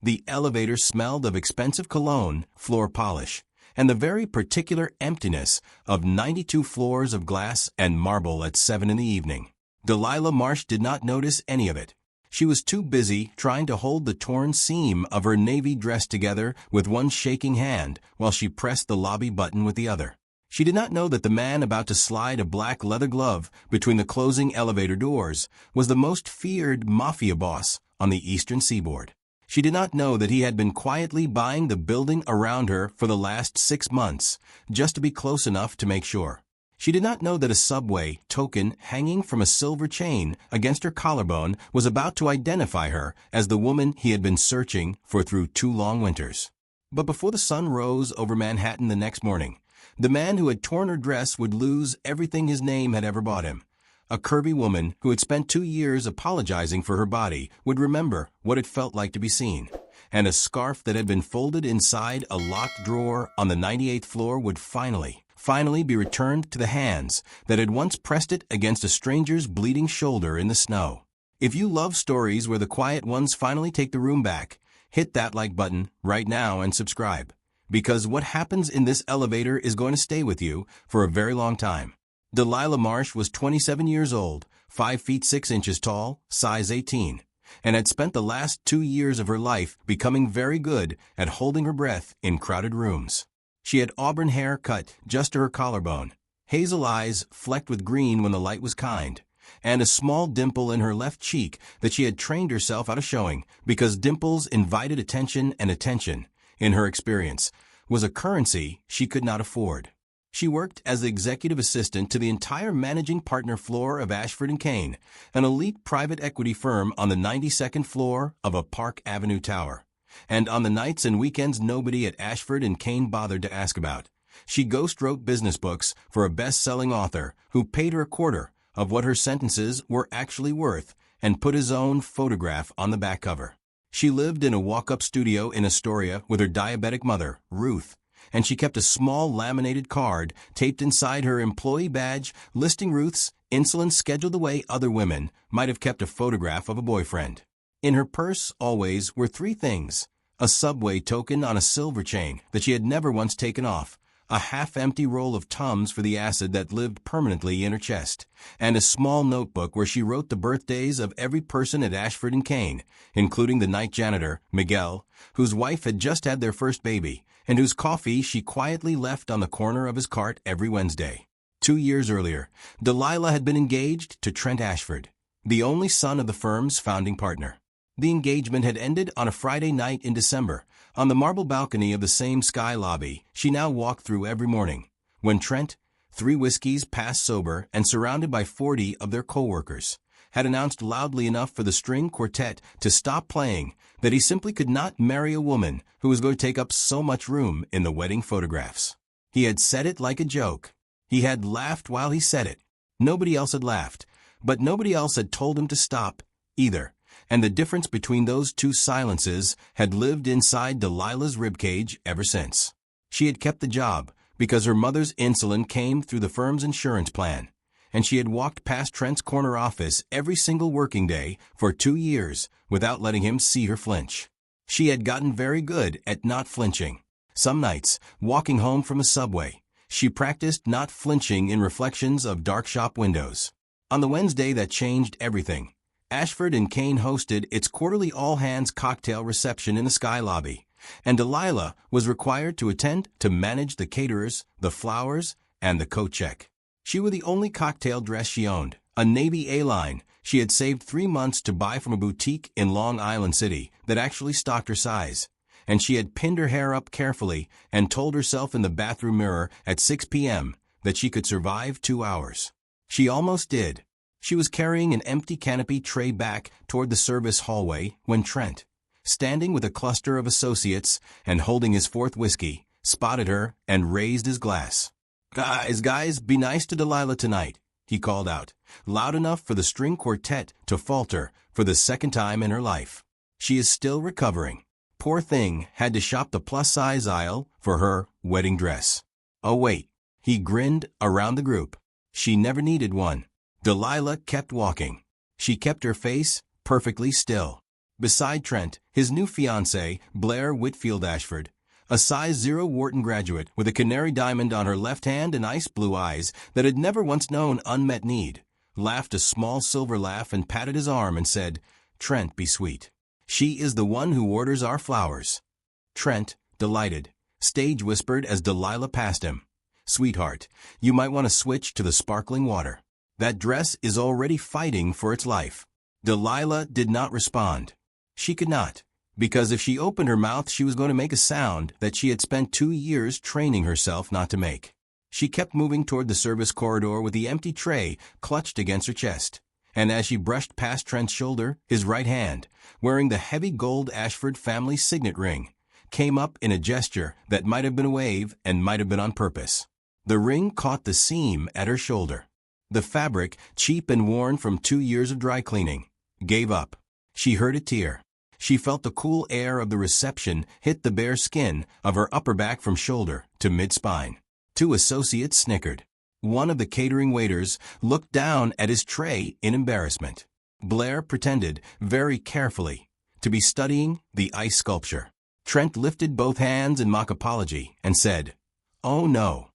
The elevator smelled of expensive cologne, floor polish, and the very particular emptiness of 92 floors of glass and marble at 7 in the evening. Delilah Marsh did not notice any of it. She was too busy trying to hold the torn seam of her navy dress together with one shaking hand while she pressed the lobby button with the other. She did not know that the man about to slide a black leather glove between the closing elevator doors was the most feared Mafia boss on the eastern seaboard. She did not know that he had been quietly buying the building around her for the last 6 months, just to be close enough to make sure. She did not know that a subway token hanging from a silver chain against her collarbone was about to identify her as the woman he had been searching for through 2 long winters. But before the sun rose over Manhattan the next morning, the man who had torn her dress would lose everything his name had ever bought him. A curvy woman who had spent 2 years apologizing for her body would remember what it felt like to be seen. And a scarf that had been folded inside a locked drawer on the 98th floor would finally be returned to the hands that had once pressed it against a stranger's bleeding shoulder in the snow. If you love stories where the quiet ones finally take the room back, hit that like button right now and subscribe. Because what happens in this elevator is going to stay with you for a very long time. Delilah Marsh was 27 years old, 5 feet 6 inches tall, size 18, and had spent the last 2 years of her life becoming very good at holding her breath in crowded rooms. She had auburn hair cut just to her collarbone, hazel eyes flecked with green when the light was kind, and a small dimple in her left cheek that she had trained herself out of showing because dimples invited attention, and attention, in her experience, was a currency she could not afford. She worked as the executive assistant to the entire managing partner floor of Ashford & Kane, an elite private equity firm on the 92nd floor of a Park Avenue tower. And on the nights and weekends nobody at Ashford & Kane bothered to ask about, she ghost-wrote business books for a best-selling author who paid her a quarter of what her sentences were actually worth and put his own photograph on the back cover. She lived in a walk-up studio in Astoria with her diabetic mother, Ruth, and she kept a small laminated card taped inside her employee badge listing Ruth's insulin scheduled the way other women might have kept a photograph of a boyfriend. In her purse always were 3 things: a subway token on a silver chain that she had never once taken off, a half-empty roll of Tums for the acid that lived permanently in her chest, and a small notebook where she wrote the birthdays of every person at Ashford & Kane, including the night janitor, Miguel, whose wife had just had their first baby, and whose coffee she quietly left on the corner of his cart every Wednesday. 2 years earlier, Delilah had been engaged to Trent Ashford, the only son of the firm's founding partner. The engagement had ended on a Friday night in December, on the marble balcony of the same sky lobby she now walked through every morning, when Trent, 3 whiskeys past sober and surrounded by 40 of their co-workers, had announced loudly enough for the string quartet to stop playing that he simply could not marry a woman who was going to take up so much room in the wedding photographs. He had said it like a joke. He had laughed while he said it. Nobody else had laughed, but nobody else had told him to stop, either. And the difference between those 2 silences had lived inside Delilah's ribcage ever since. She had kept the job because her mother's insulin came through the firm's insurance plan, and she had walked past Trent's corner office every single working day for 2 years without letting him see her flinch. She had gotten very good at not flinching. Some nights, walking home from a subway, she practiced not flinching in reflections of dark shop windows. On the Wednesday that changed everything, Ashford & Kane hosted its quarterly all-hands cocktail reception in the Sky Lobby, and Delilah was required to attend to manage the caterers, the flowers, and the coat check. She wore the only cocktail dress she owned, a navy A-line she had saved 3 months to buy from a boutique in Long Island City that actually stocked her size, and she had pinned her hair up carefully and told herself in the bathroom mirror at 6 p.m. that she could survive 2 hours. She almost did. She was carrying an empty canopy tray back toward the service hallway when Trent, standing with a cluster of associates and holding his 4th whiskey, spotted her and raised his glass. Guys, be nice to Delilah tonight," he called out, loud enough for the string quartet to falter for the 2nd time in her life. "She is still recovering. Poor thing had to shop the plus-size aisle for her wedding dress. Oh wait," he grinned around the group. "She never needed one." Delilah kept walking. She kept her face perfectly still. Beside Trent, his new fiancée, Blair Whitfield Ashford, a size 0 Wharton graduate with a canary diamond on her left hand and ice blue eyes that had never once known unmet need, laughed a small silver laugh and patted his arm and said, "Trent, be sweet. She is the one who orders our flowers." Trent, delighted, stage whispered as Delilah passed him, "Sweetheart, you might want to switch to the sparkling water. That dress is already fighting for its life." Delilah did not respond. She could not, because if she opened her mouth she was going to make a sound that she had spent 2 years training herself not to make. She kept moving toward the service corridor with the empty tray clutched against her chest, and as she brushed past Trent's shoulder, his right hand, wearing the heavy gold Ashford family signet ring, came up in a gesture that might have been a wave and might have been on purpose. The ring caught the seam at her shoulder. The fabric, cheap and worn from 2 years of dry cleaning, gave up. She heard a tear. She felt the cool air of the reception hit the bare skin of her upper back from shoulder to mid-spine. 2 associates snickered. One of the catering waiters looked down at his tray in embarrassment. Blair pretended, very carefully, to be studying the ice sculpture. Trent lifted both hands in mock apology and said, "Oh no,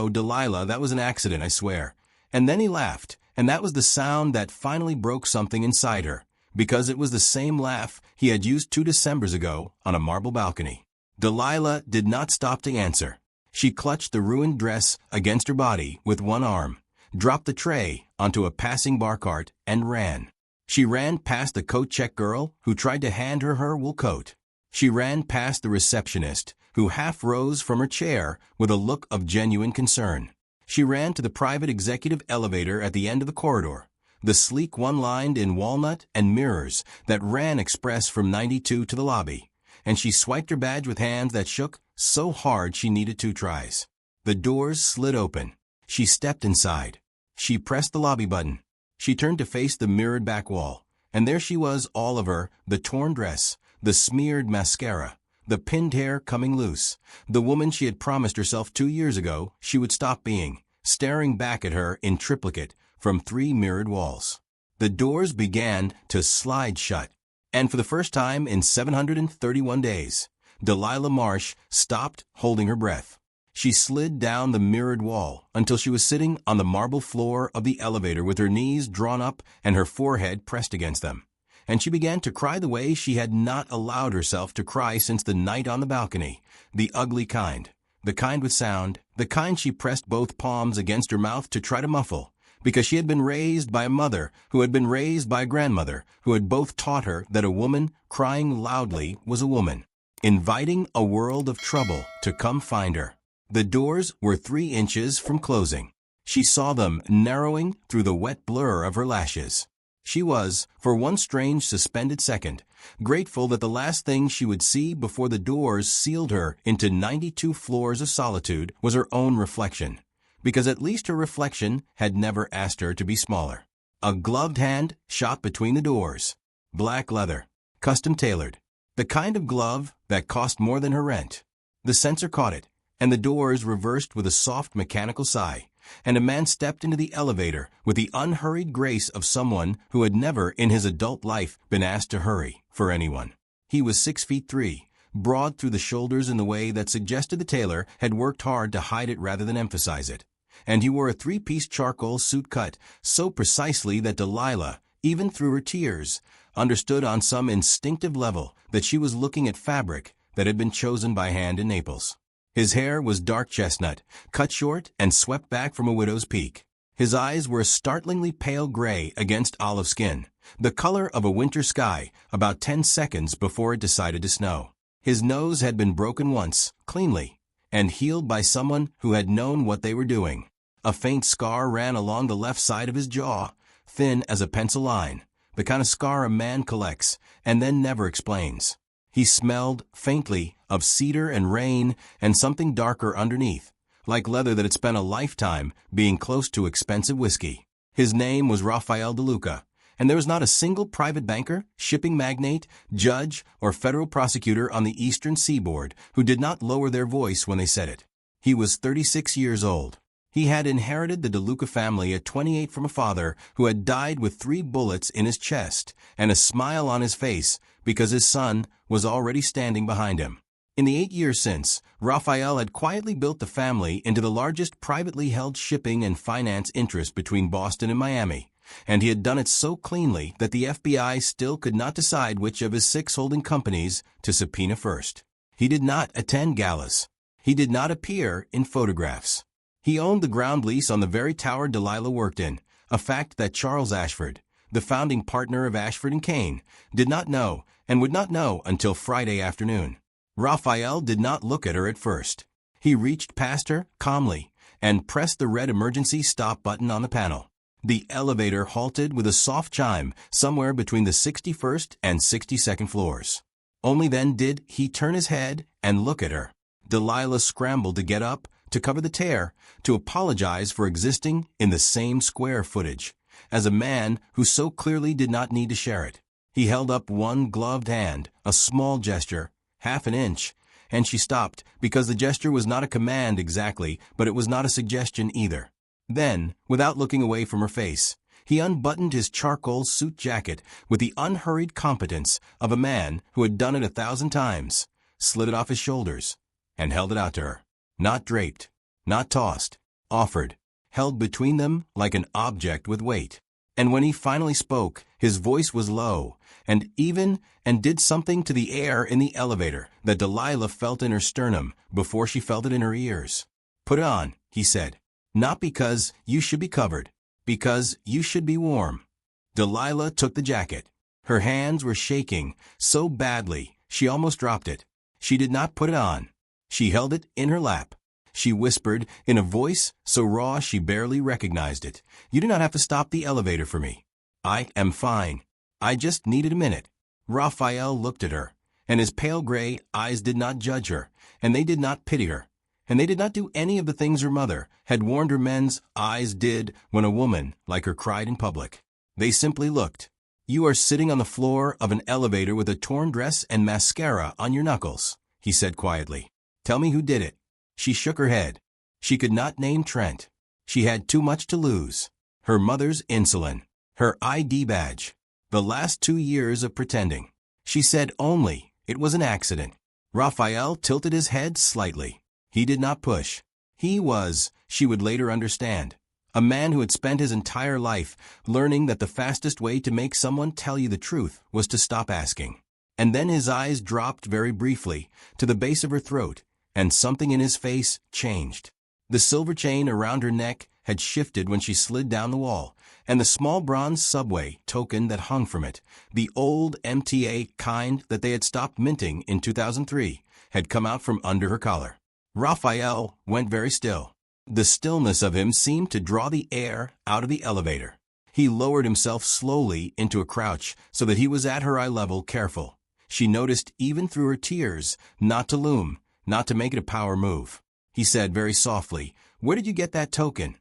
Delilah, that was an accident, I swear." And then he laughed, and that was the sound that finally broke something inside her, because it was the same laugh he had used 2 Decembers ago on a marble balcony. Delilah did not stop to answer. She clutched the ruined dress against her body with one arm, dropped the tray onto a passing bar cart, and ran. She ran past the coat check girl who tried to hand her wool coat. She ran past the receptionist, who half rose from her chair with a look of genuine concern. She ran to the private executive elevator at the end of the corridor, the sleek one lined in walnut and mirrors that ran express from 92 to the lobby, and she swiped her badge with hands that shook so hard she needed 2 tries. The doors slid open. She stepped inside. She pressed the lobby button. She turned to face the mirrored back wall, and there she was, all of her, the torn dress, the smeared mascara, the pinned hair coming loose, the woman she had promised herself 2 years ago she would stop being, staring back at her in triplicate from 3 mirrored walls. The doors began to slide shut, and for the first time in 731 days, Delilah Marsh stopped holding her breath. She slid down the mirrored wall until she was sitting on the marble floor of the elevator with her knees drawn up and her forehead pressed against them. And she began to cry the way she had not allowed herself to cry since the night on the balcony, the ugly kind, the kind with sound, the kind she pressed both palms against her mouth to try to muffle, because she had been raised by a mother who had been raised by a grandmother who had both taught her that a woman crying loudly was a woman, inviting a world of trouble to come find her. The doors were 3 inches from closing. She saw them narrowing through the wet blur of her lashes. She was, for one strange suspended second, grateful that the last thing she would see before the doors sealed her into 92 floors of solitude was her own reflection, because at least her reflection had never asked her to be smaller. A gloved hand shot between the doors. Black leather, custom tailored, the kind of glove that cost more than her rent. The sensor caught it, and the doors reversed with a soft mechanical sigh, and a man stepped into the elevator with the unhurried grace of someone who had never in his adult life been asked to hurry for anyone. He was 6'3", broad through the shoulders in the way that suggested the tailor had worked hard to hide it rather than emphasize it, and he wore a 3-piece charcoal suit cut so precisely that Delilah, even through her tears, understood on some instinctive level that she was looking at fabric that had been chosen by hand in Naples. His hair was dark chestnut, cut short and swept back from a widow's peak. His eyes were a startlingly pale gray against olive skin, the color of a winter sky about 10 seconds before it decided to snow. His nose had been broken once, cleanly, and healed by someone who had known what they were doing. A faint scar ran along the left side of his jaw, thin as a pencil line, the kind of scar a man collects and then never explains. He smelled, faintly, of cedar and rain and something darker underneath, like leather that had spent a lifetime being close to expensive whiskey. His name was Raphael DeLuca, and there was not a single private banker, shipping magnate, judge, or federal prosecutor on the eastern seaboard who did not lower their voice when they said it. He was 36 years old. He had inherited the DeLuca family at 28 from a father who had died with 3 bullets in his chest and a smile on his face because his son was already standing behind him. In the 8 years since, Raphael had quietly built the family into the largest privately held shipping and finance interest between Boston and Miami, and he had done it so cleanly that the FBI still could not decide which of his 6 holding companies to subpoena first. He did not attend galas. He did not appear in photographs. He owned the ground lease on the very tower Delilah worked in, a fact that Charles Ashford, the founding partner of Ashford and Kane, did not know and would not know until Friday afternoon. Raphael did not look at her at first. He reached past her calmly and pressed the red emergency stop button on the panel. The elevator halted with a soft chime somewhere between the 61st and 62nd floors. Only then did he turn his head and look at her. Delilah scrambled to get up, to cover the tear, to apologize for existing in the same square footage as a man who so clearly did not need to share it. He held up one gloved hand, a small gesture, half an inch, and she stopped because the gesture was not a command exactly, but it was not a suggestion either. Then, without looking away from her face, he unbuttoned his charcoal suit jacket with the unhurried competence of a man who had done it 1,000 times, slid it off his shoulders, and held it out to her. Not draped, not tossed, offered, held between them like an object with weight. And when he finally spoke, his voice was low, and even, and did something to the air in the elevator that Delilah felt in her sternum before she felt it in her ears. "Put it on," he said. "Not because you should be covered, because you should be warm." Delilah took the jacket. Her hands were shaking so badly she almost dropped it. She did not put it on. She held it in her lap. She whispered in a voice so raw she barely recognized it, "You do not have to stop the elevator for me. I am fine. I just needed a minute." Raphael looked at her, and his pale gray eyes did not judge her, and they did not pity her, and they did not do any of the things her mother had warned her men's eyes did when a woman like her cried in public. They simply looked. "You are sitting on the floor of an elevator with a torn dress and mascara on your knuckles," he said quietly. "Tell me who did it." She shook her head. She could not name Trent. She had too much to lose. Her mother's insulin, her ID badge, the last 2 years of pretending. She said only it was an accident. Raphael tilted his head slightly. He did not push. He was, she would later understand, a man who had spent his entire life learning that the fastest way to make someone tell you the truth was to stop asking. And then his eyes dropped very briefly to the base of her throat, and something in his face changed. The silver chain around her neck had shifted when she slid down the wall, and the small bronze subway token that hung from it, the old MTA kind that they had stopped minting in 2003, had come out from under her collar. Raphael went very still. The stillness of him seemed to draw the air out of the elevator. He lowered himself slowly into a crouch so that he was at her eye level, careful. She noticed even through her tears not to loom, not to make it a power move. He said very softly, "Where did you get that token?"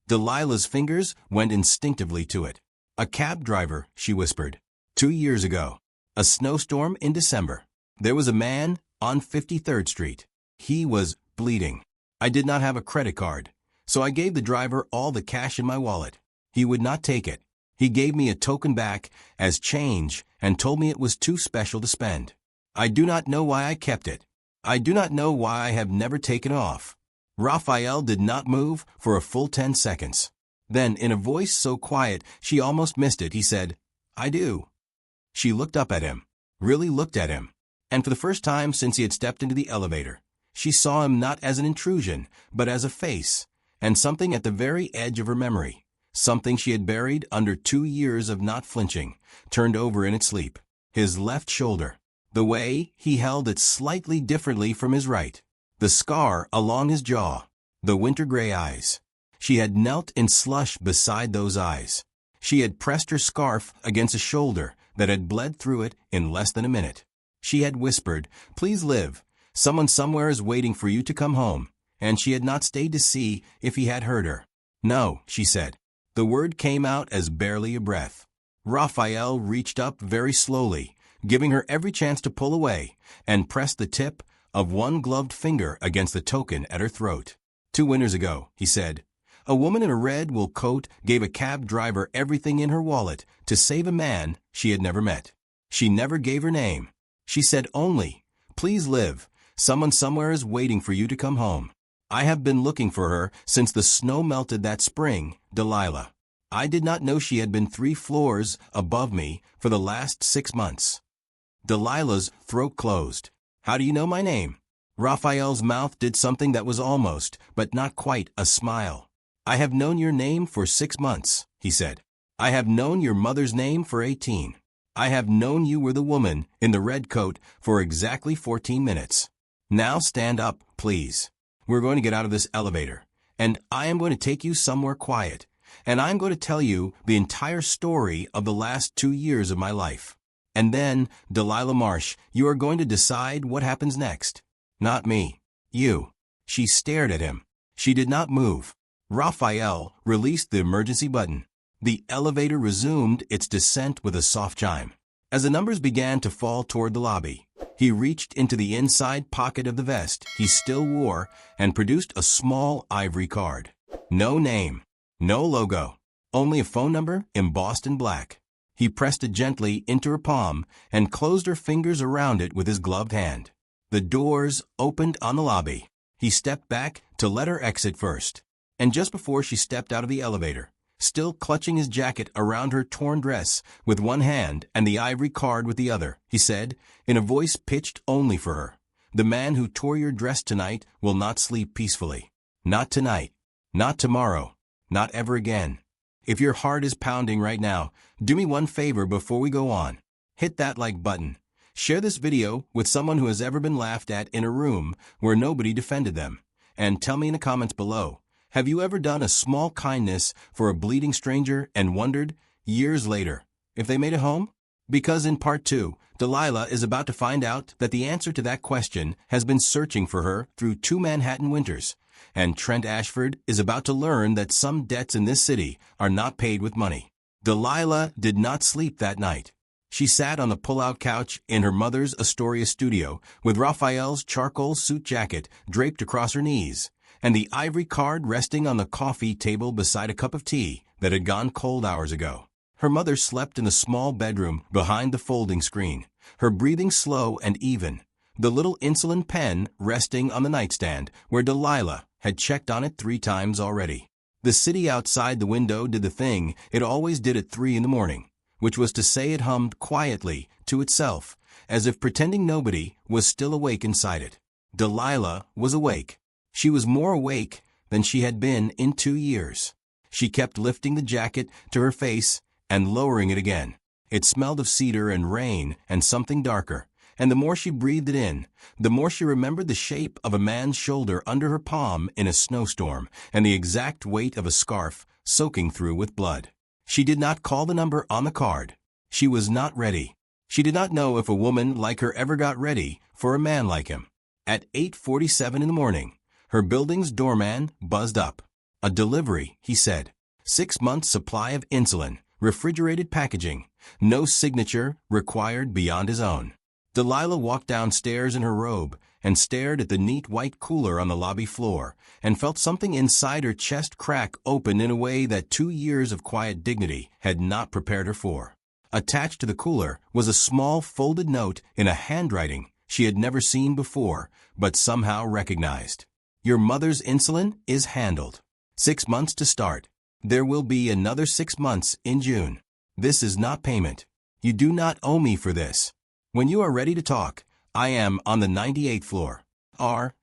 Delilah's fingers went instinctively to it. "A cab driver," she whispered. 2 years ago. A snowstorm in December. There was a man on 53rd Street. He was bleeding. I did not have a credit card, so I gave the driver all the cash in my wallet. He would not take it. He gave me a token back as change and told me it was too special to spend. I do not know why I kept it. I do not know why I have never taken off. Raphael did not move for a full 10 seconds. Then, in a voice so quiet she almost missed it, he said, "I do." She looked up at him, really looked at him, and for the first time since he had stepped into the elevator, she saw him not as an intrusion, but as a face, and something at the very edge of her memory, something she had buried under 2 years of not flinching, turned over in its sleep. His left shoulder. The way he held it slightly differently from his right. The scar along his jaw. The winter gray eyes. She had knelt in slush beside those eyes. She had pressed her scarf against a shoulder that had bled through it in less than a minute. She had whispered, "Please live. Someone somewhere is waiting for you to come home." And she had not stayed to see if he had heard her. "No," she said. The word came out as barely a breath. Raphael reached up very slowly, giving her every chance to pull away, and pressed the tip of one gloved finger against the token at her throat. 2 winters ago, he said, A woman in a red wool coat gave a cab driver everything in her wallet to save a man she had never met. She never gave her name. She said only, "Please live. Someone somewhere is waiting for you to come home." I have been looking for her since the snow melted that spring, Delilah. I did not know she had been 3 floors above me for the last 6 months. Delilah's throat closed. "How do you know my name?" Raphael's mouth did something that was almost, but not quite, a smile. "I have known your name for 6 months," he said. "I have known your mother's name for 18. I have known you were the woman in the red coat for exactly 14 minutes. Now stand up, please. We're going to get out of this elevator, and I am going to take you somewhere quiet, and I'm going to tell you the entire story of the last 2 years of my life. And then, Delilah Marsh, you are going to decide what happens next. Not me. You." She stared at him. She did not move. Raphael released the emergency button. The elevator resumed its descent with a soft chime. As the numbers began to fall toward the lobby, he reached into the inside pocket of the vest he still wore and produced a small ivory card. No name, no logo, only a phone number embossed in black. He pressed it gently into her palm and closed her fingers around it with his gloved hand. The doors opened on the lobby. He stepped back to let her exit first. And just before she stepped out of the elevator, still clutching his jacket around her torn dress with one hand and the ivory card with the other, he said, in a voice pitched only for her, "The man who tore your dress tonight will not sleep peacefully. Not tonight. Not tomorrow. Not ever again. If your heart is pounding right now, do me one favor before we go on. Hit that like button. Share this video with someone who has ever been laughed at in a room where nobody defended them. And tell me in the comments below, have you ever done a small kindness for a bleeding stranger and wondered, years later, if they made it home?" Because in part 2, Delilah is about to find out that the answer to that question has been searching for her through 2 Manhattan winters. And Trent Ashford is about to learn that some debts in this city are not paid with money. Delilah did not sleep that night. She sat on the pull-out couch in her mother's Astoria studio with Raphael's charcoal suit jacket draped across her knees, and the ivory card resting on the coffee table beside a cup of tea that had gone cold hours ago. Her mother slept in the small bedroom behind the folding screen, her breathing slow and even, the little insulin pen resting on the nightstand where Delilah had checked on it 3 times already. The city outside the window did the thing it always did at 3 in the morning, which was to say it hummed quietly to itself, as if pretending nobody was still awake inside it. Delilah was awake. She was more awake than she had been in 2 years. She kept lifting the jacket to her face and lowering it again. It smelled of cedar and rain and something darker, and the more she breathed it in, the more she remembered the shape of a man's shoulder under her palm in a snowstorm and the exact weight of a scarf soaking through with blood. She did not call the number on the card. She was not ready. She did not know if a woman like her ever got ready for a man like him. At 8:47 in the morning, her building's doorman buzzed up. "A delivery," he said. 6 months' supply of insulin, refrigerated packaging, no signature required beyond his own. Delilah walked downstairs in her robe and stared at the neat white cooler on the lobby floor and felt something inside her chest crack open in a way that 2 years of quiet dignity had not prepared her for. Attached to the cooler was a small folded note in a handwriting she had never seen before but somehow recognized. "Your mother's insulin is handled. 6 months to start. There will be another 6 months in June. This is not payment. You do not owe me for this. When you are ready to talk, I am on the 98th floor.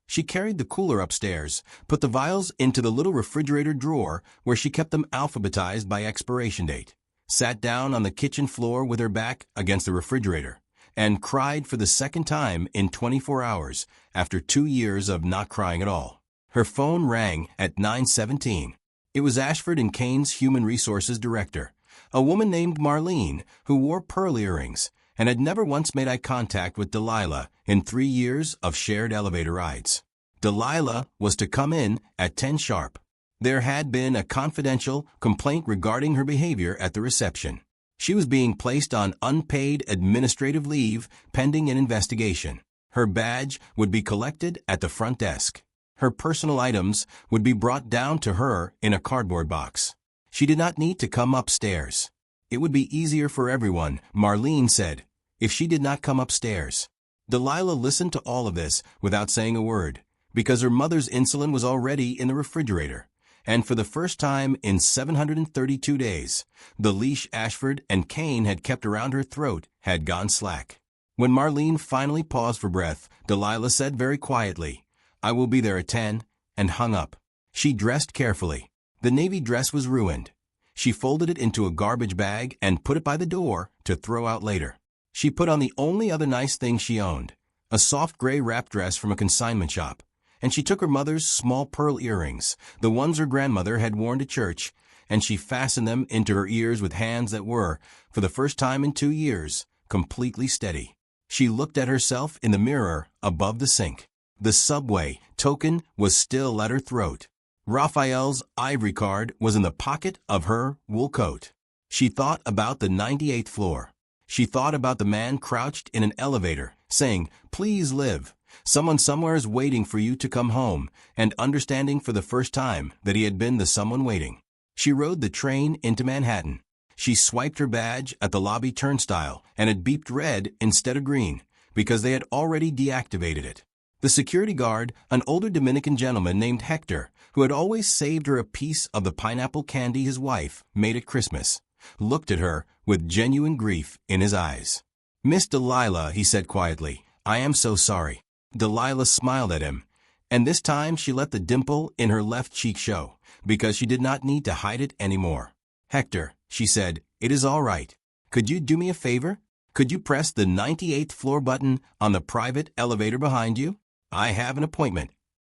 She carried the cooler upstairs, put the vials into the little refrigerator drawer where she kept them alphabetized by expiration date, sat down on the kitchen floor with her back against the refrigerator, and cried for the second time in 24 hours after 2 years of not crying at all. Her phone rang at 9:17. It was Ashford and Kane's Human Resources Director, a woman named Marlene who wore pearl earrings and had never once made eye contact with Delilah in 3 years of shared elevator rides. Delilah was to come in at 10 sharp. There had been a confidential complaint regarding her behavior at the reception. She was being placed on unpaid administrative leave pending an investigation. Her badge would be collected at the front desk. Her personal items would be brought down to her in a cardboard box. She did not need to come upstairs. It would be easier for everyone, Marlene said, if she did not come upstairs. Delilah listened to all of this without saying a word, because her mother's insulin was already in the refrigerator. And for the first time in 732 days, the leash Ashford and Kane had kept around her throat had gone slack. When Marlene finally paused for breath, Delilah said very quietly, "I will be there at 10, and hung up. She dressed carefully. The navy dress was ruined. She folded it into a garbage bag and put it by the door to throw out later. She put on the only other nice thing she owned, a soft gray wrap dress from a consignment shop, and she took her mother's small pearl earrings, the ones her grandmother had worn to church, and she fastened them into her ears with hands that were, for the first time in 2 years, completely steady. She looked at herself in the mirror above the sink. The subway token was still at her throat. Raphael's ivory card was in the pocket of her wool coat. She thought about the 98th floor. She thought about the man crouched in an elevator, saying, "Please live. Someone somewhere is waiting for you to come home," and understanding for the first time that he had been the someone waiting. She rode the train into Manhattan. She swiped her badge at the lobby turnstile, and it beeped red instead of green, because they had already deactivated it. The security guard, an older Dominican gentleman named Hector, who had always saved her a piece of the pineapple candy his wife made at Christmas, looked at her with genuine grief in his eyes. "Miss Delilah," he said quietly, "I am so sorry." Delilah smiled at him, and this time she let the dimple in her left cheek show, because she did not need to hide it anymore. "Hector," she said, "it is all right. Could you do me a favor? Could you press the 98th floor button on the private elevator behind you? I have an appointment."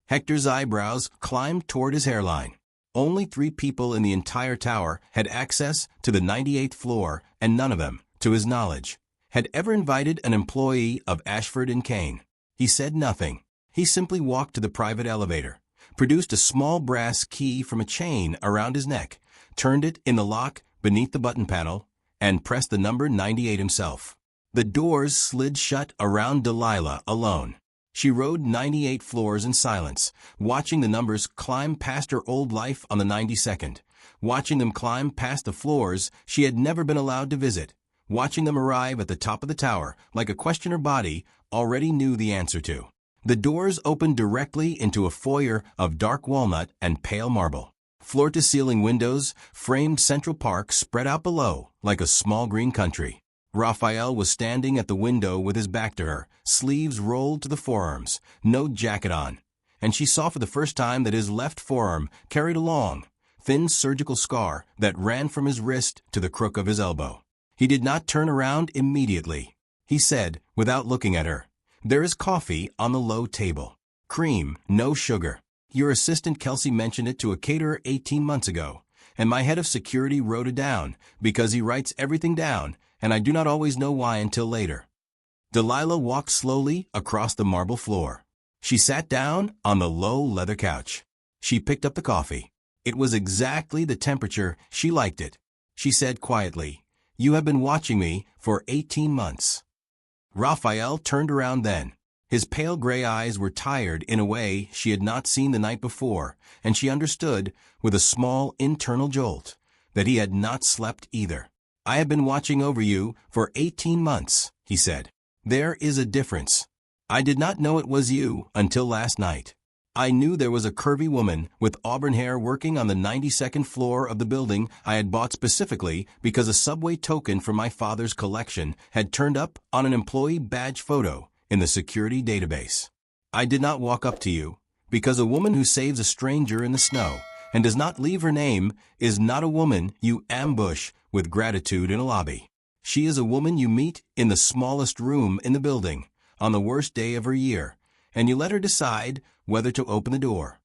Hector's eyebrows climbed toward his hairline. Only 3 people in the entire tower had access to the 98th floor, and none of them, to his knowledge, had ever invited an employee of Ashford and Kane. He said nothing. He simply walked to the private elevator, produced a small brass key from a chain around his neck, turned it in the lock beneath the button panel, and pressed the number 98 himself. The doors slid shut around Delilah alone. She rode 98 floors in silence, watching the numbers climb past her old life on the 92nd, watching them climb past the floors she had never been allowed to visit, watching them arrive at the top of the tower like a question her body already knew the answer to. The doors opened directly into a foyer of dark walnut and pale marble. Floor-to-ceiling windows framed Central Park spread out below like a small green country. Raphael was standing at the window with his back to her, sleeves rolled to the forearms, no jacket on, and she saw for the first time that his left forearm carried a long, thin surgical scar that ran from his wrist to the crook of his elbow. He did not turn around immediately. He said, without looking at her, "There is coffee on the low table. Cream, no sugar. Your assistant Kelsey mentioned it to a caterer 18 months ago, and my head of security wrote it down because he writes everything down, and I do not always know why until later." Delilah walked slowly across the marble floor. She sat down on the low leather couch. She picked up the coffee. It was exactly the temperature she liked it. She said quietly, "You have been watching me for 18 months." Raphael turned around then. His pale gray eyes were tired in a way she had not seen the night before, and she understood, with a small internal jolt, that he had not slept either. "I have been watching over you for 18 months, he said. "There is a difference. I did not know it was you until last night. I knew there was a curvy woman with auburn hair working on the 92nd floor of the building I had bought specifically because a subway token from my father's collection had turned up on an employee badge photo in the security database. I did not walk up to you, because a woman who saves a stranger in the snow and does not leave her name is not a woman you ambush with gratitude in a lobby. She is a woman you meet in the smallest room in the building on the worst day of her year, and you let her decide whether to open the door."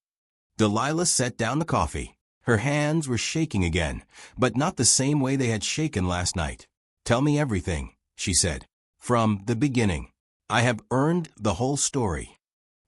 Delilah set down the coffee. Her hands were shaking again, but not the same way they had shaken last night. "Tell me everything," she said. "From the beginning. I have earned the whole story."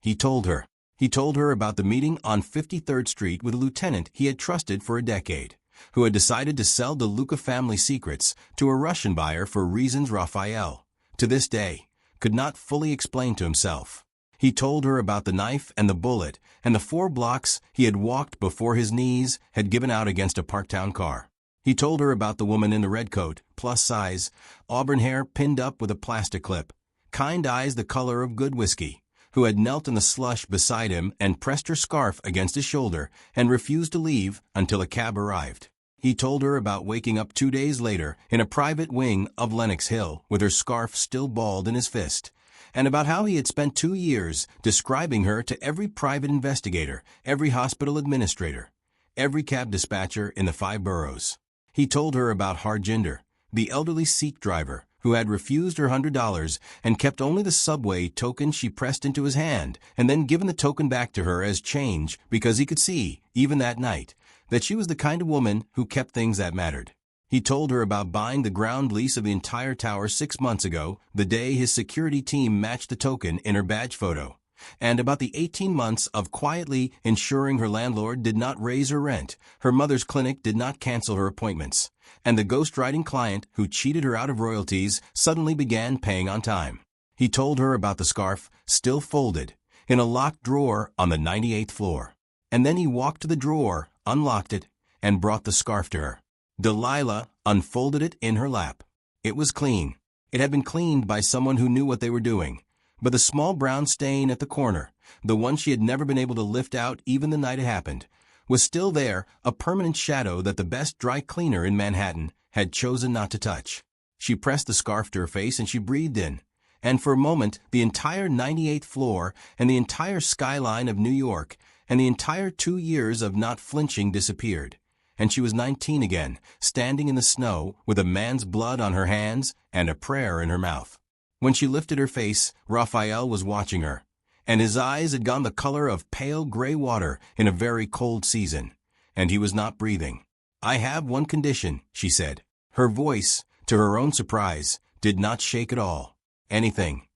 He told her. He told her about the meeting on 53rd Street with a lieutenant he had trusted for a decade, who had decided to sell the Luca family secrets to a Russian buyer for reasons Raphael, to this day, could not fully explain to himself. He told her about the knife and the bullet and the 4 blocks he had walked before his knees had given out against a Parktown car. He told her about the woman in the red coat, plus size, auburn hair pinned up with a plastic clip, kind eyes the color of good whiskey, who had knelt in the slush beside him and pressed her scarf against his shoulder and refused to leave until a cab arrived. He told her about waking up 2 days later in a private wing of Lenox Hill with her scarf still balled in his fist, and about how he had spent 2 years describing her to every private investigator, every hospital administrator, every cab dispatcher in the 5 boroughs. He told her about Harjinder, the elderly Sikh driver, who had refused her $100 and kept only the subway token she pressed into his hand and then given the token back to her as change because he could see, even that night, that she was the kind of woman who kept things that mattered. He told her about buying the ground lease of the entire tower 6 months ago, the day his security team matched the token in her badge photo, and about the 18 months of quietly ensuring her landlord did not raise her rent, her mother's clinic did not cancel her appointments, and the ghostwriting client who cheated her out of royalties suddenly began paying on time. He told her about the scarf, still folded, in a locked drawer on the 98th floor. And then he walked to the drawer, unlocked it, and brought the scarf to her. Delilah unfolded it in her lap. It was clean. It had been cleaned by someone who knew what they were doing. But the small brown stain at the corner, the one she had never been able to lift out even the night it happened, was still there, a permanent shadow that the best dry cleaner in Manhattan had chosen not to touch. She pressed the scarf to her face and she breathed in. And for a moment, the entire 98th floor and the entire skyline of New York and the entire 2 years of not flinching disappeared. And she was 19 again, standing in the snow with a man's blood on her hands and a prayer in her mouth. When she lifted her face, Raphael was watching her, and his eyes had gone the color of pale gray water in a very cold season, and he was not breathing. "I have one condition," she said. Her voice, to her own surprise, did not shake at all. "Anything.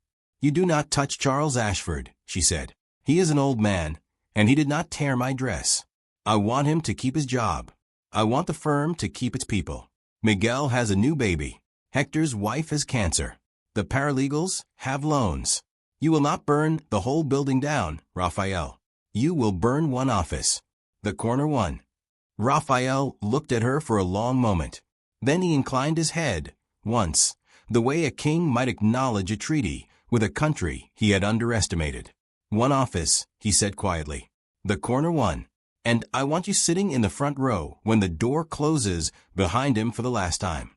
You do not touch Charles Ashford," she said. "He is an old man, and he did not tear my dress. I want him to keep his job. I want the firm to keep its people. Miguel has a new baby. Hector's wife has cancer. The paralegals have loans. You will not burn the whole building down, Raphael. You will burn one office. The corner one." Raphael looked at her for a long moment. Then he inclined his head, once, the way a king might acknowledge a treaty with a country he had underestimated. "One office," he said quietly. "The corner one. And I want you sitting in the front row when the door closes behind him for the last time."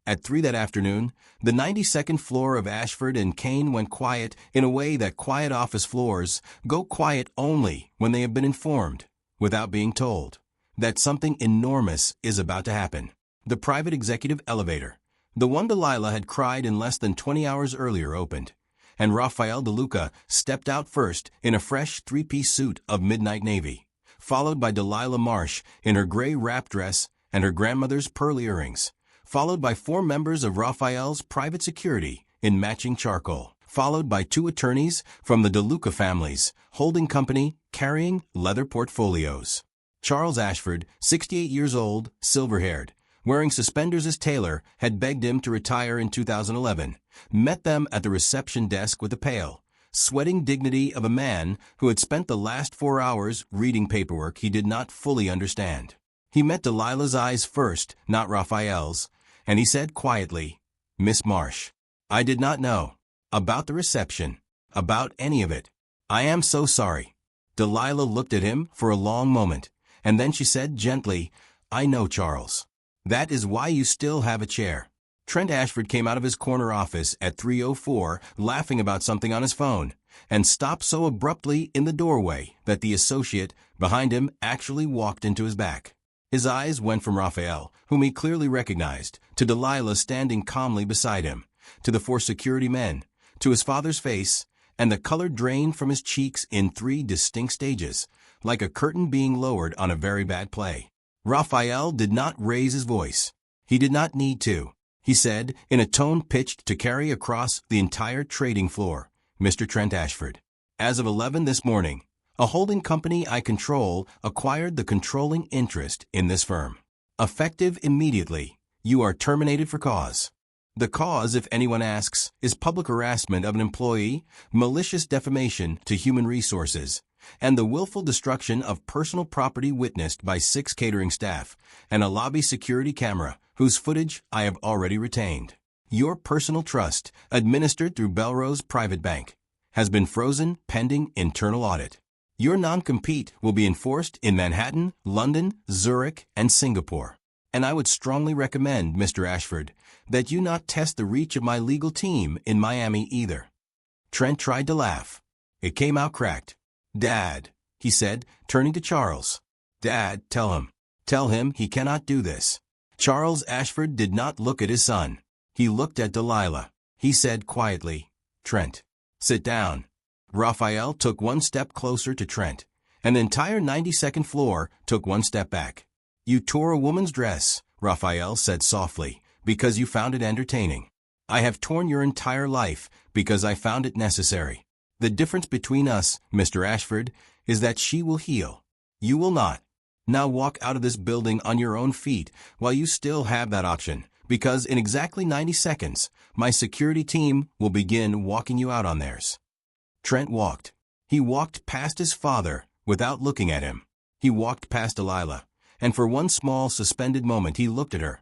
At 3 that afternoon, the 92nd floor of Ashford and Kane went quiet in a way that quiet office floors go quiet only when they have been informed, without being told, that something enormous is about to happen. The private executive elevator, the one Delilah had cried in less than 20 hours earlier, opened, and Raphael DeLuca stepped out first in a fresh 3-piece suit of midnight navy, followed by Delilah Marsh in her gray wrap dress and her grandmother's pearl earrings, followed by 4 members of Raphael's private security in matching charcoal, followed by 2 attorneys from the DeLuca families, holding company, carrying leather portfolios. Charles Ashford, 68 years old, silver-haired, wearing suspenders as tailor, had begged him to retire in 2011, met them at the reception desk with the pale, sweating dignity of a man who had spent the last 4 hours reading paperwork he did not fully understand. He met Delilah's eyes first, not Raphael's, and he said quietly, "Miss Marsh, I did not know about the reception, about any of it. I am so sorry." Delilah looked at him for a long moment, and then she said gently, "I know, Charles. That is why you still have a chair." Trent Ashford came out of his corner office at 3:04, laughing about something on his phone, and stopped so abruptly in the doorway that the associate behind him actually walked into his back. His eyes went from Raphael, whom he clearly recognized, to Delilah standing calmly beside him, to the 4 security men, to his father's face, and the color drained from his cheeks in 3 distinct stages, like a curtain being lowered on a very bad play. Raphael did not raise his voice. He did not need to. He said, in a tone pitched to carry across the entire trading floor, "Mr. Trent Ashford, as of 11 this morning, a holding company I control acquired the controlling interest in this firm. Effective immediately, you are terminated for cause." The cause, if anyone asks, is public harassment of an employee, malicious defamation to human resources, and the willful destruction of personal property witnessed by 6 catering staff and a lobby security camera whose footage I have already retained. Your personal trust, administered through Belrose Private Bank, has been frozen pending internal audit. Your non-compete will be enforced in Manhattan, London, Zurich, and Singapore. And I would strongly recommend, Mr. Ashford, that you not test the reach of my legal team in Miami either. Trent tried to laugh. It came out cracked. Dad, he said, turning to Charles. Dad, tell him he cannot do this. Charles Ashford did not look at his son. He looked at Delilah. He said quietly, Trent, sit down. Raphael took one step closer to Trent, and the entire 92nd floor took one step back. You tore a woman's dress, Raphael said softly, because you found it entertaining. I have torn your entire life because I found it necessary. The difference between us, Mr. Ashford, is that she will heal. You will not. Now walk out of this building on your own feet while you still have that option, because in exactly 90 seconds, my security team will begin walking you out on theirs. Trent walked. He walked past his father without looking at him. He walked past Delilah, and for one small suspended moment he looked at her,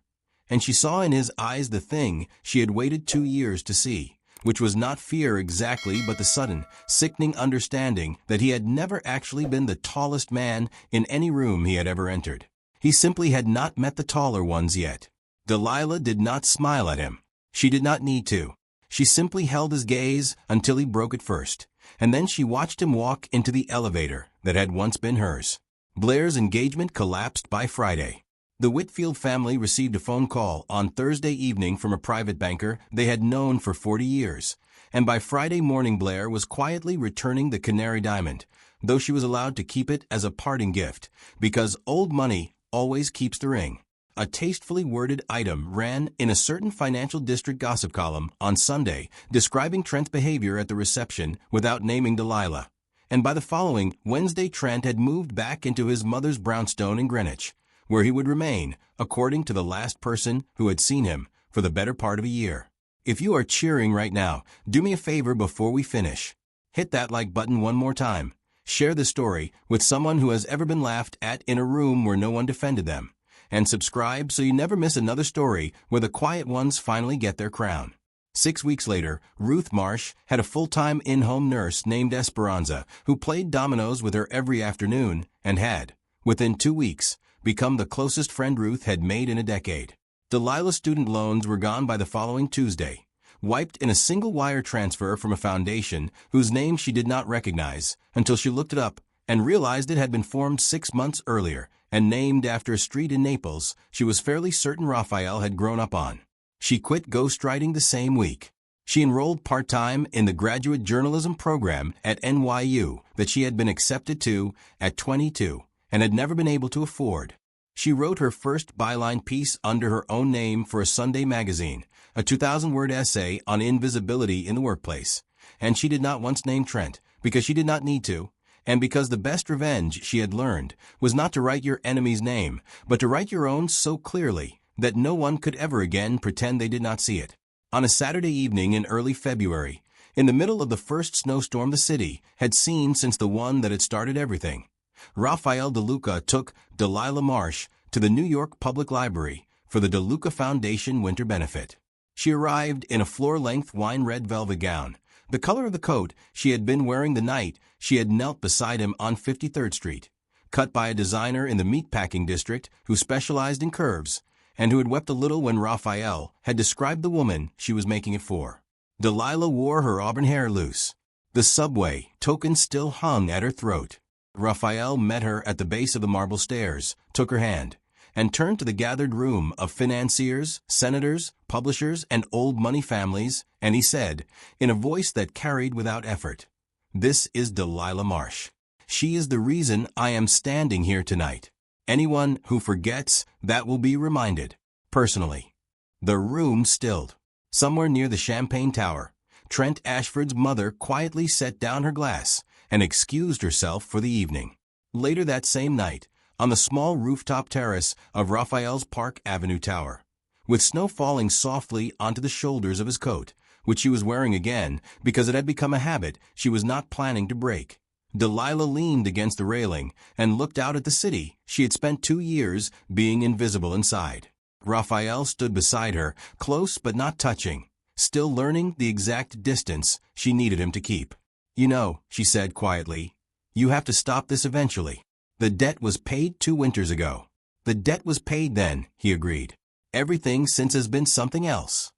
and she saw in his eyes the thing she had waited 2 years to see, which was not fear exactly, but the sudden, sickening understanding that he had never actually been the tallest man in any room he had ever entered. He simply had not met the taller ones yet. Delilah did not smile at him. She did not need to. She simply held his gaze until he broke it first, and then she watched him walk into the elevator that had once been hers. Blair's engagement collapsed by Friday. The Whitfield family received a phone call on Thursday evening from a private banker they had known for 40 years, and by Friday morning Blair was quietly returning the Canary Diamond, though she was allowed to keep it as a parting gift, because old money always keeps the ring. A tastefully worded item ran in a certain financial district gossip column on Sunday describing Trent's behavior at the reception without naming Delilah. And by the following Wednesday, Trent had moved back into his mother's brownstone in Greenwich, where he would remain, according to the last person who had seen him, for the better part of a year. If you are cheering right now, do me a favor before we finish. Hit that like button one more time. Share the story with someone who has ever been laughed at in a room where no one defended them. And subscribe so you never miss another story where the quiet ones finally get their crown. 6 weeks later, Ruth Marsh had a full-time in-home nurse named Esperanza who played dominoes with her every afternoon and had, within 2 weeks, become the closest friend Ruth had made in a decade. Delilah's student loans were gone by the following Tuesday, wiped in a single wire transfer from a foundation whose name she did not recognize until she looked it up and realized it had been formed 6 months earlier and named after a street in Naples she was fairly certain Raphael had grown up on. She quit ghostwriting the same week. She enrolled part-time in the graduate journalism program at NYU that she had been accepted to at 22 and had never been able to afford. She wrote her first byline piece under her own name for a Sunday magazine, a 2,000-word essay on invisibility in the workplace. And she did not once name Trent, because she did not need to, and because the best revenge she had learned was not to write your enemy's name, but to write your own so clearly that no one could ever again pretend they did not see it. On a Saturday evening in early February, in the middle of the first snowstorm the city had seen since the one that had started everything, Raphael DeLuca took Delilah Marsh to the New York Public Library for the DeLuca Foundation Winter Benefit. She arrived in a floor-length wine-red velvet gown, the color of the coat she had been wearing the night she had knelt beside him on 53rd Street, cut by a designer in the meatpacking district who specialized in curves, and who had wept a little when Raphael had described the woman she was making it for. Delilah wore her auburn hair loose. The subway token still hung at her throat. Raphael met her at the base of the marble stairs, took her hand, and turned to the gathered room of financiers, senators, publishers, and old money families, and he said, in a voice that carried without effort, "This is Delilah Marsh. She is the reason I am standing here tonight. Anyone who forgets that will be reminded, personally." The room stilled. Somewhere near the Champagne Tower, Trent Ashford's mother quietly set down her glass and excused herself for the evening. Later that same night, on the small rooftop terrace of Raphael's Park Avenue Tower, with snow falling softly onto the shoulders of his coat, which she was wearing again because it had become a habit she was not planning to break. Delilah leaned against the railing and looked out at the city she had spent 2 years being invisible inside. Raphael stood beside her, close but not touching, still learning the exact distance she needed him to keep. "You know," she said quietly, "you have to stop this eventually. The debt was paid 2 winters ago." "The debt was paid then," he agreed. "Everything since has been something else."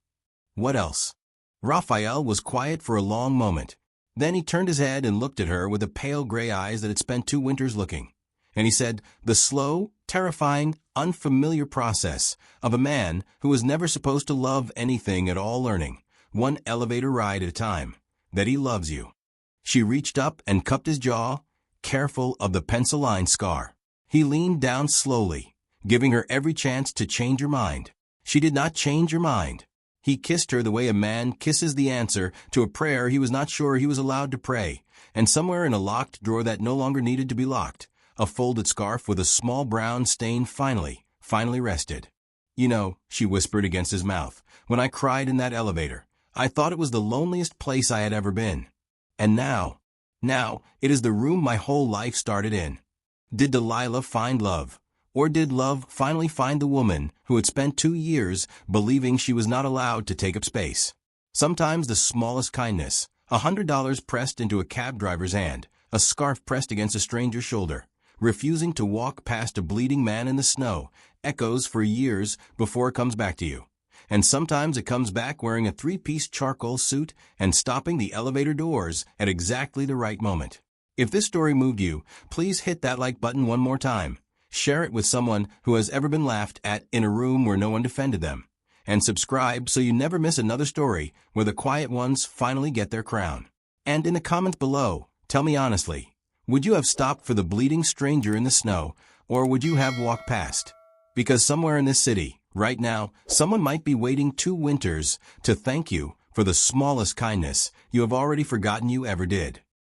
"What else?" Raphael was quiet for a long moment. Then he turned his head and looked at her with the pale gray eyes that had spent 2 winters looking. And he said, "The slow, terrifying, unfamiliar process of a man who was never supposed to love anything at all, learning, one elevator ride at a time, that he loves you." She reached up and cupped his jaw, careful of the pencil line scar. He leaned down slowly, giving her every chance to change her mind. She did not change her mind. He kissed her the way a man kisses the answer to a prayer he was not sure he was allowed to pray, and somewhere in a locked drawer that no longer needed to be locked, a folded scarf with a small brown stain finally rested. "You know," she whispered against his mouth, "when I cried in that elevator, I thought it was the loneliest place I had ever been. And now it is the room my whole life started in." Did Delilah find love? Or did love finally find the woman who had spent 2 years believing she was not allowed to take up space? Sometimes the smallest kindness, $100 pressed into a cab driver's hand, a scarf pressed against a stranger's shoulder, refusing to walk past a bleeding man in the snow, echoes for years before it comes back to you. And sometimes it comes back wearing a 3-piece charcoal suit and stopping the elevator doors at exactly the right moment. If this story moved you, please hit that like button one more time. Share it with someone who has ever been laughed at in a room where no one defended them. And subscribe so you never miss another story where the quiet ones finally get their crown. And in the comments below, tell me honestly, would you have stopped for the bleeding stranger in the snow, or would you have walked past? Because somewhere in this city, right now, someone might be waiting 2 winters to thank you for the smallest kindness you have already forgotten you ever did.